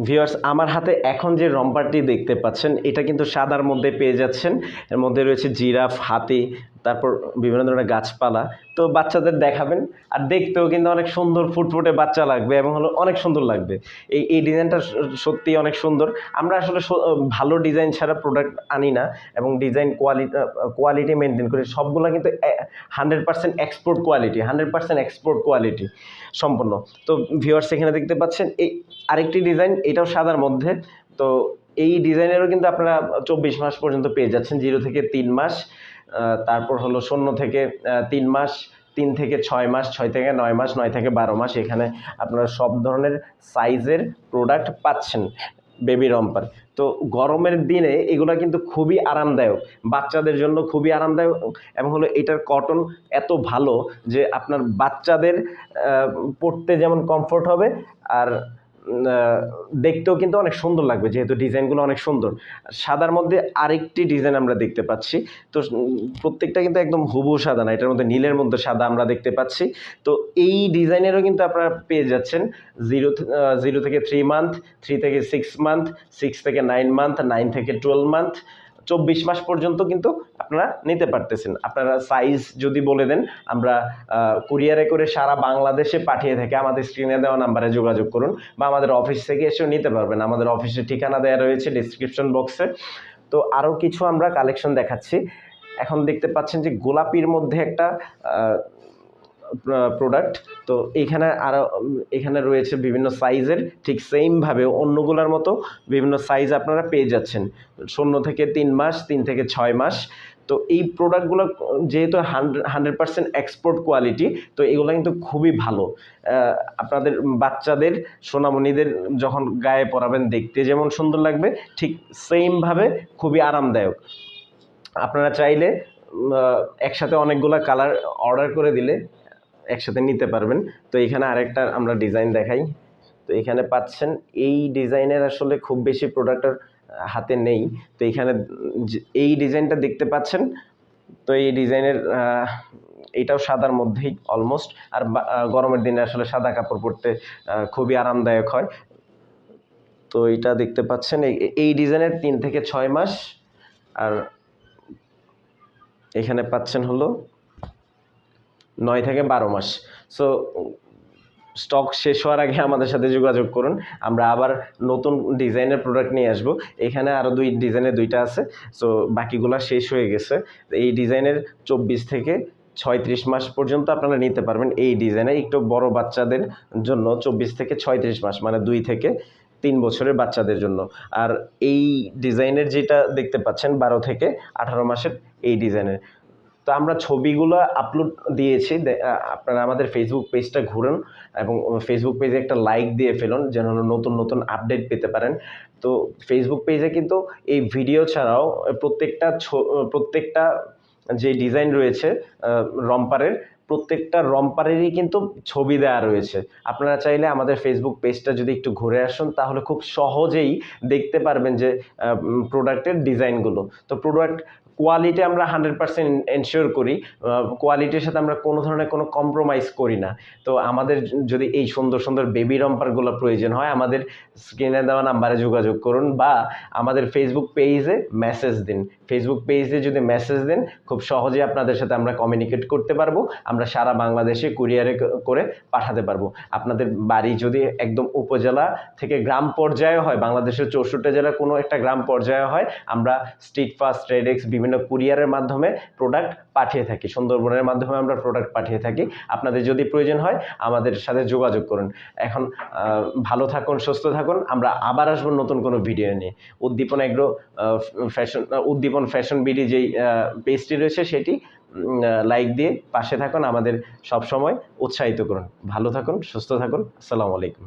Viewers, আমার হাতে এখন যে রম্পারটি দেখতে পাচ্ছেন এটা কিন্তু সাদার মধ্যে পেয়ে যাচ্ছেন। এর মধ্যে রয়েছে জিরাফ, হাতি, তারপর বিভিন্ন ধরনের গাছপালা। তো বাচ্চাদের দেখাবেন, আর দেখতেও কিন্তু অনেক সুন্দর ফুটফুটে বাচ্চা লাগবে এবং হলো অনেক সুন্দর লাগবে। এই ডিজাইনটা সত্যিই অনেক সুন্দর। আমরা আসলে ভালো ডিজাইন ছাড়া প্রোডাক্ট আনি না, এবং ডিজাইন কোয়ালিটি মেনটেন করি। সবগুলো কিন্তু 100% এক্সপোর্ট কোয়ালিটি, 100% এক্সপোর্ট কোয়ালিটি সম্পন্ন। তো ভিউয়ার্স, এখানে দেখতে পাচ্ছেন এই আরেকটি ডিজাইন, এটাও সাদার মধ্যে। তো এই ডিজাইনেরও কিন্তু আপনারা 24 মাস পর্যন্ত পেয়ে যাচ্ছেন, 0 থেকে 3 মাস, তারপর হলো 0 থেকে 3 মাস, 3 থেকে 6 মাস, 6 থেকে 9 মাস, 9 থেকে 12 মাস। এখানে আপনারা সব ধরনের সাইজের প্রোডাক্ট পাচ্ছেন বেবি রম্পার। তো গরমের দিনে এগুলো কিন্তু খুবই আরামদায়ক, বাচ্চাদের জন্য খুবই আরামদায়ক, এবং হলো এটার কটন এত ভালো যে আপনার বাচ্চাদের পরতে যেমন কমফোর্ট হবে, আর দেখতেও কিন্তু অনেক সুন্দর লাগবে, যেহেতু ডিজাইনগুলো অনেক সুন্দর। সাদার মধ্যে আরেকটি ডিজাইন আমরা দেখতে পাচ্ছি। তো প্রত্যেকটা কিন্তু একদম হুবহু সাদা না, এটার মধ্যে নীলের মধ্যে সাদা আমরা দেখতে পাচ্ছি। তো এই ডিজাইনেরও কিন্তু আপনারা পেয়ে যাচ্ছেন 0 থেকে 3 মান্থ, 3 থেকে 6 মান্থ, 6 থেকে 9 মান্থ, 9 থেকে 12 মান্থ, 24 মাস পর্যন্ত কিন্তু আপনারা নিতে পারতেছেন। আপনারা সাইজ যদি বলে দেন, আমরা কুরিয়ারে করে সারা বাংলাদেশে পাঠিয়ে থাকি। আমাদের স্ক্রিনে দেওয়া নাম্বারে যোগাযোগ করুন, বা আমাদের অফিস থেকে এসেও নিতে পারবেন। আমাদের অফিসের ঠিকানা দেওয়া রয়েছে ডিসক্রিপশন বক্সে। তো আরও কিছু আমরা কালেকশন দেখাচ্ছি। এখন দেখতে পাচ্ছেন যে গোলাপির মধ্যে একটা প্রোডাক্ট। তো এখানে রয়েছে বিভিন্ন সাইজের, ঠিক সেমভাবে অন্যগুলোর মতো বিভিন্ন সাইজ আপনারা পেয়ে যাচ্ছেন, 0 থেকে 3 মাস, 3 থেকে 6 মাস। তো এই প্রোডাক্টগুলো যেহেতু 100% এক্সপোর্ট কোয়ালিটি, তো এগুলো কিন্তু খুবই ভালো। আপনাদের বাচ্চাদের, সোনামণিদের যখন গায়ে পরাবেন দেখতে যেমন সুন্দর লাগবে, ঠিক সেমভাবে খুবই আরামদায়ক। আপনারা চাইলে একসাথে অনেকগুলো কালার অর্ডার করে দিলে একসাথে নিতে পারবেন। তো এখানে আরেকটা আমরা ডিজাইন দেখাই। তো এখানে পাচ্ছেন এই ডিজাইনের আসলে খুব বেশি প্রোডাক্টের হাতে নেই। তো এখানে এই ডিজাইনটা দেখতে পাচ্ছেন। তো এই ডিজাইনের এটাও সাদার মধ্যেই অলমোস্ট। আর গরমের দিনে আসলে সাদা কাপড় পরতে খুবই আরামদায়ক হয়। তো এটা দেখতে পাচ্ছেন এই ডিজাইনের 3 থেকে 6 মাস, আর এখানে পাচ্ছেন হলো 9 থেকে 12 মাস। সো স্টক শেষ হওয়ার আগে আমাদের সাথে যোগাযোগ করুন, আমরা আবার নতুন ডিজাইনের প্রোডাক্ট নিয়ে আসবো। এখানে আরও ডিজাইনের 2টা আছে, সো বাকিগুলো শেষ হয়ে গেছে। এই ডিজাইনের 24 থেকে 36 মাস পর্যন্ত আপনারা নিতে পারবেন। এই ডিজাইনে একটু বড় বাচ্চাদের জন্য 24 থেকে 36 মাস, মানে 2 থেকে 3 বছরের বাচ্চাদের জন্য। আর এই ডিজাইনের যেটা দেখতে পাচ্ছেন 12 থেকে 18 মাসের এই ডিজাইনের। তো আমরা ছবিগুলো আপলোড দিয়েছি, আপনারা আমাদের ফেসবুক পেজটা ঘুরুন এবং ফেসবুক পেজে একটা লাইক দিয়ে ফেলুন, যেন নতুন নতুন আপডেট পেতে পারেন। তো ফেসবুক পেজে কিন্তু এই ভিডিও ছাড়াও প্রত্যেকটা যে ডিজাইন রয়েছে রম্পারের, প্রত্যেকটা রম্পারেরই কিন্তু ছবি দেওয়া রয়েছে। আপনারা চাইলে আমাদের ফেসবুক পেজটা যদি একটু ঘুরে আসুন, তাহলে খুব সহজেই দেখতে পারবেন যে প্রোডাক্টের ডিজাইনগুলো। তো প্রোডাক্ট কোয়ালিটি আমরা 100% এনশিওর করি, কোয়ালিটির সাথে আমরা কোনো ধরনের কোনো কম্প্রোমাইজ করি না। তো আমাদের যদি এই সুন্দর সুন্দর বেবি রম্পারগুলো প্রয়োজন হয়, আমাদের স্ক্রিনে দেওয়া নাম্বারে যোগাযোগ করুন, বা আমাদের ফেসবুক পেজে মেসেজ দিন। ফেসবুক পেজে যদি মেসেজ দেন, খুব সহজে আপনাদের সাথে আমরা কমিউনিকেট করতে পারবো। আমরা সারা বাংলাদেশে কুরিয়ারে করে পাঠাতে পারবো। আপনাদের বাড়ি যদি একদম উপজেলা থেকে গ্রাম পর্যায়ে হয়, বাংলাদেশের 64 জেলার কোনো একটা গ্রাম পর্যায়ে হয়, আমরা স্ট্রিট ফাস্ট, রেডেক্স, বিভিন্ন কুরিয়ারের মাধ্যমে প্রোডাক্ট পাঠিয়ে থাকি। সুন্দরবনের মাধ্যমে আমরা প্রোডাক্ট পাঠিয়ে থাকি। আপনাদের যদি প্রয়োজন হয় আমাদের সাথে যোগাযোগ করুন। এখন ভালো থাকুন, সুস্থ থাকুন। আমরা আবার আসবো নতুন কোনো ভিডিও নিয়ে। উদ্দীপন ফ্যাশন বিডি যেই পেজটি রয়েছে, সেটি লাইক দিয়ে পাশে থাকুন, আমাদের সব সময় উৎসাহিত করুন। ভালো থাকুন, সুস্থ থাকুন। আসসালামু আলাইকুম।